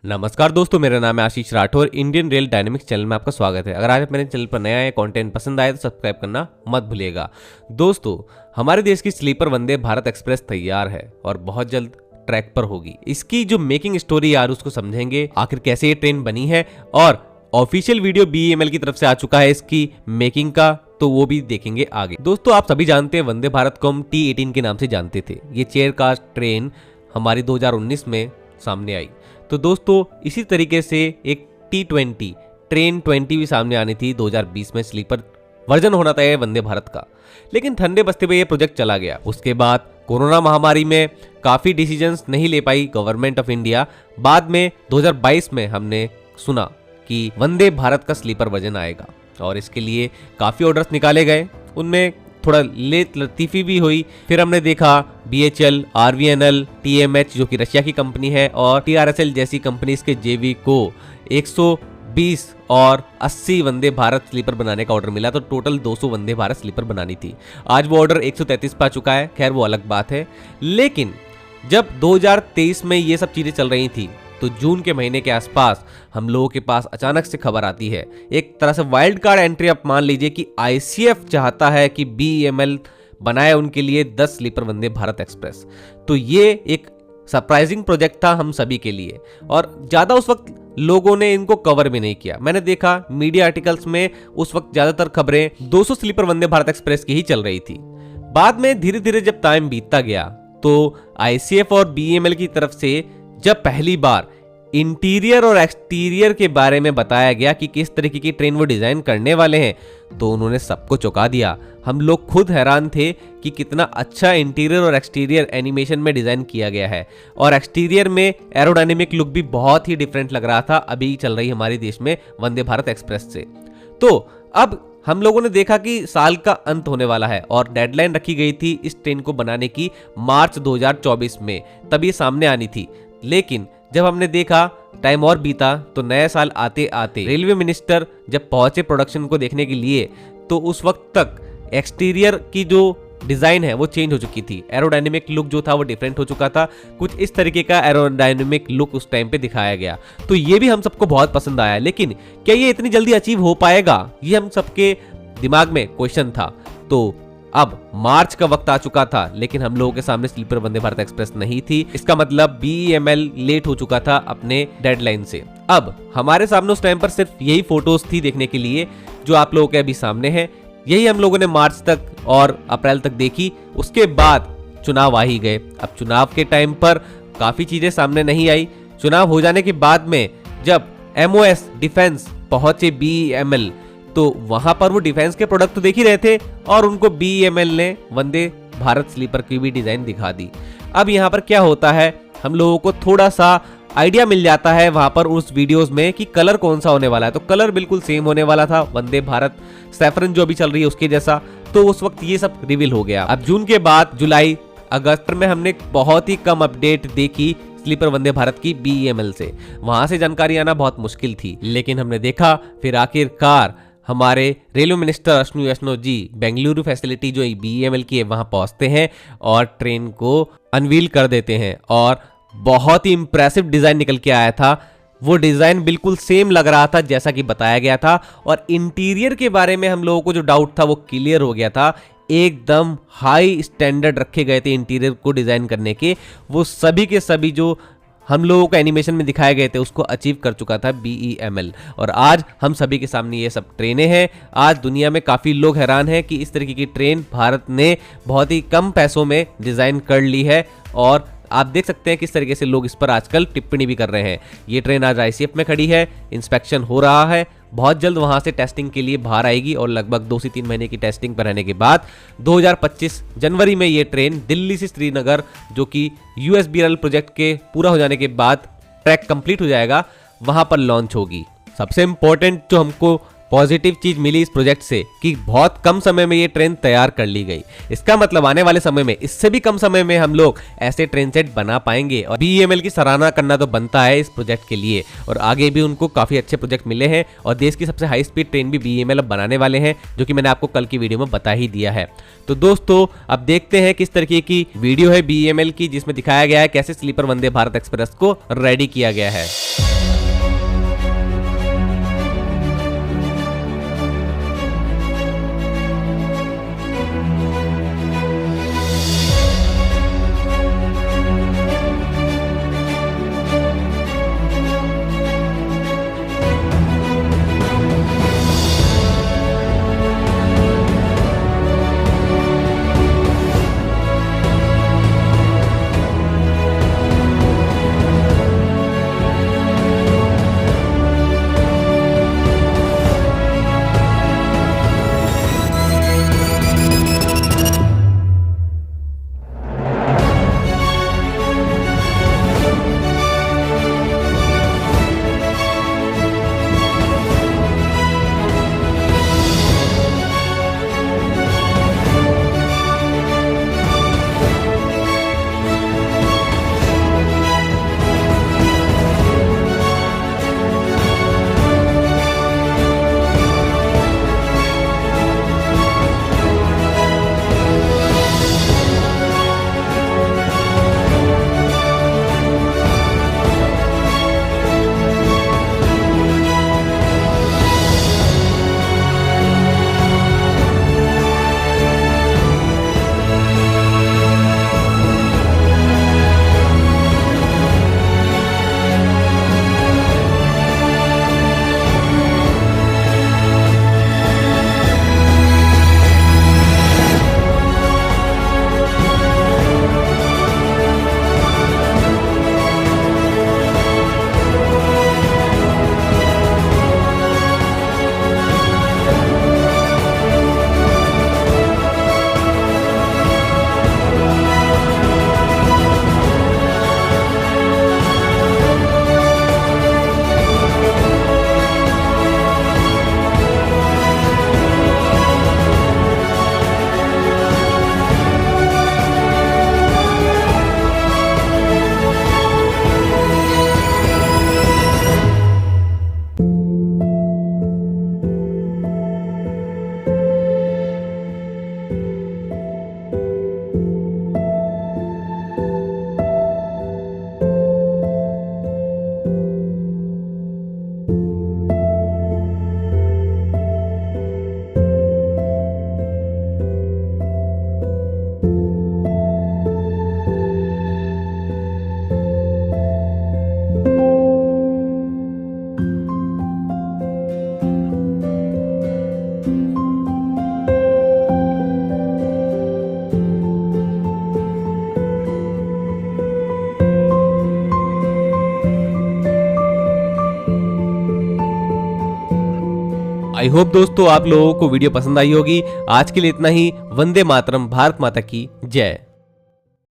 नमस्कार दोस्तों, मेरा नाम है Ashish Rathore. Indian rail dynamics channel में आपका स्वागत है। अगर आज आप मेरे चैनल पर नया है, कंटेंट पसंद आए तो सब्सक्राइब करना मत भूलिएगा। दोस्तों, हमारे देश की स्लीपर वंदे भारत एक्सप्रेस तैयार है और बहुत जल्द ट्रैक पर होगी। इसकी जो मेकिंग स्टोरी यार उसको समझेंगे, आखिर कैसे ये ट्रेन बनी है, और ऑफिशियल वीडियो BEML की तरफ से आ चुका है इसकी मेकिंग का, तो वो भी देखेंगे आगे। दोस्तों, आप सभी जानते हैं वंदे भारत को हम T18 के नाम से जानते थे। ये चेयर कास्ट ट्रेन हमारी 2019 में सामने आई। तो दोस्तों, इसी तरीके से एक T20 ट्रेन 20 भी सामने आनी थी 2020 में। स्लीपर वर्जन होना था ये वंदे भारत का, लेकिन ठंडे बस्ते पे ये प्रोजेक्ट चला गया। उसके बाद कोरोना महामारी में काफी डिसीजंस नहीं ले पाई गवर्नमेंट ऑफ इंडिया। बाद में 2022 में हमने सुना कि वंदे भारत का स्लीपर वर्जन आएगा और इसके लिए काफी ऑर्डर्स निकाले गए। उनमें थोड़ा लेट लतीफी भी हुई। फिर हमने देखा BHL, RVNL, TMH जो कि रशिया की कंपनी है, और TRSL जैसी कंपनीज के JV को 120 और 80 वंदे भारत स्लीपर बनाने का ऑर्डर मिला। तो टोटल 200 वंदे भारत स्लीपर बनानी थी। आज वो ऑर्डर 133 पा चुका है। खैर, वो अलग बात है। लेकिन जब 2023 में ये सब चीजें चल रही थी, तो जून के महीने के आसपास हम लोगों के पास अचानक से खबर आती है, एक तरह से वाइल्ड कार्ड एंट्री आप मान लीजिए, कि ICF चाहता है कि BEML बनाए उनके लिए 10 स्लीपर वंदे भारत एक्सप्रेस। तो ये एक सरप्राइजिंग प्रोजेक्ट था हम सभी के लिए, और ज्यादा उस वक्त लोगों ने इनको कवर भी नहीं किया। मैंने देखा मीडिया आर्टिकल्स में उस वक्त ज्यादातर खबरें 200 स्लीपर वंदे भारत एक्सप्रेस की ही चल रही थी। बाद में धीरे धीरे जब टाइम बीतता गया, तो ICF और BEML की तरफ से जब पहली बार इंटीरियर और एक्सटीरियर के बारे में बताया गया कि किस तरीके की ट्रेन वो डिजाइन करने वाले हैं, तो उन्होंने सबको चौंका दिया। हम लोग खुद हैरान थे कि कितना अच्छा इंटीरियर और एक्सटीरियर एनिमेशन में डिजाइन किया गया है, और एक्सटीरियर में एरोडायनेमिक लुक भी बहुत ही डिफरेंट लग रहा था अभी चल रही हमारे देश में वंदे भारत एक्सप्रेस से। तो अब हम लोगों ने देखा कि साल का अंत होने वाला है और डेडलाइन रखी गई थी इस ट्रेन को बनाने की मार्च 2024 में, तभी सामने आनी थी। लेकिन जब हमने देखा टाइम और बीता, तो नए साल आते आते रेलवे मिनिस्टर जब पहुंचे प्रोडक्शन को देखने के लिए, तो उस वक्त तक एक्सटीरियर की जो डिजाइन है वो चेंज हो चुकी थी। एरोडायनेमिक लुक जो था वो डिफरेंट हो चुका था। कुछ इस तरीके का एरोडायनेमिक लुक उस टाइम पे दिखाया गया, तो ये भी हम सबको बहुत पसंद आया। लेकिन क्या ये इतनी जल्दी अचीव हो पाएगा, ये हम सबके दिमाग में क्वेश्चन था। तो अब मार्च का वक्त आ चुका था, लेकिन हम लोगों के सामने स्लीपर वंदे भारत एक्सप्रेस नहीं थी। इसका मतलब BEML लेट हो चुका था अपने डेडलाइन से। अब हमारे सामने उस टाइम पर सिर्फ यही फोटोज थी देखने के लिए जो आप लोगों के अभी सामने है। यही हम लोगों ने मार्च तक और अप्रैल तक देखी। उसके बाद चुनाव आ ही गए। अब चुनाव के टाइम पर काफी चीजें सामने नहीं आई। चुनाव हो जाने के बाद में जब MOS डिफेंस पहुंचे BEML, तो वहां पर वो डिफेंस के प्रोडक्ट तो देख ही रहे थे, और उनको BEML ने वंदे भारत स्लीपर की भी डिजाइन दिखा दी। अब यहाँ पर क्या होता है, हम लोगों को थोड़ा सा आइडिया मिल जाता है वहां पर उस वीडियोस में कि कलर कौन सा होने वाला है। तो कलर बिल्कुल सेम होने वाला था, वंदे भारत सैफरन जो अभी चल रही है उसके जैसा। तो उस वक्त ये सब रिवील हो गया। अब जून के बाद जुलाई अगस्त में हमने बहुत ही कम अपडेट देखी स्लीपर वंदे भारत की BEML से। वहां से जानकारी आना बहुत मुश्किल थी, लेकिन हमने देखा फिर आखिरकार हमारे रेलवे मिनिस्टर अश्विनी वैष्णव जी बेंगलुरु फैसिलिटी जो BEML की है वहां पहुंचते हैं और ट्रेन को अनवील कर देते हैं, और बहुत ही इंप्रेसिव डिजाइन निकल के आया था। वो डिजाइन बिल्कुल सेम लग रहा था जैसा कि बताया गया था, और इंटीरियर के बारे में हम लोगों को जो डाउट था वो क्लियर हो गया था। एकदम हाई स्टैंडर्ड रखे गए थे इंटीरियर को डिजाइन करने के। वो सभी के सभी जो हम लोगों को एनिमेशन में दिखाए गए थे उसको अचीव कर चुका था BEML, और आज हम सभी के सामने ये सब ट्रेनें हैं। आज दुनिया में काफ़ी लोग हैरान हैं कि इस तरीके की ट्रेन भारत ने बहुत ही कम पैसों में डिज़ाइन कर ली है, और आप देख सकते हैं किस तरीके से लोग इस पर आजकल टिप्पणी भी कर रहे हैं। ये ट्रेन आज ICF में खड़ी है, इंस्पेक्शन हो रहा है, बहुत जल्द वहां से टेस्टिंग के लिए बाहर आएगी, और लगभग 2 से 3 महीने की टेस्टिंग पर रहने के बाद 2025 जनवरी में ये ट्रेन दिल्ली से श्रीनगर, जो कि USBRL प्रोजेक्ट के पूरा हो जाने के बाद ट्रैक कंप्लीट हो जाएगा, वहां पर लॉन्च होगी। सबसे इंपॉर्टेंट जो हमको पॉजिटिव चीज मिली इस प्रोजेक्ट से कि बहुत कम समय में ये ट्रेन तैयार कर ली गई। इसका मतलब आने वाले समय में इससे भी कम समय में हम लोग ऐसे ट्रेन सेट बना पाएंगे, और BEML की सराहना करना तो बनता है इस प्रोजेक्ट के लिए। और आगे भी उनको काफी अच्छे प्रोजेक्ट मिले हैं, और देश की सबसे हाई स्पीड ट्रेन भी BEML अब बनाने वाले हैं, जो कि मैंने आपको कल की वीडियो में बता ही दिया है। तो दोस्तों, अब देखते हैं किस तरीके की वीडियो है BEML की, जिसमें दिखाया गया है कैसे स्लीपर वंदे भारत एक्सप्रेस को रेडी किया गया है। आई होप दोस्तों आप लोगों को वीडियो पसंद आई होगी। आज के लिए इतना ही। वंदे मातरम। भारत माता की जय।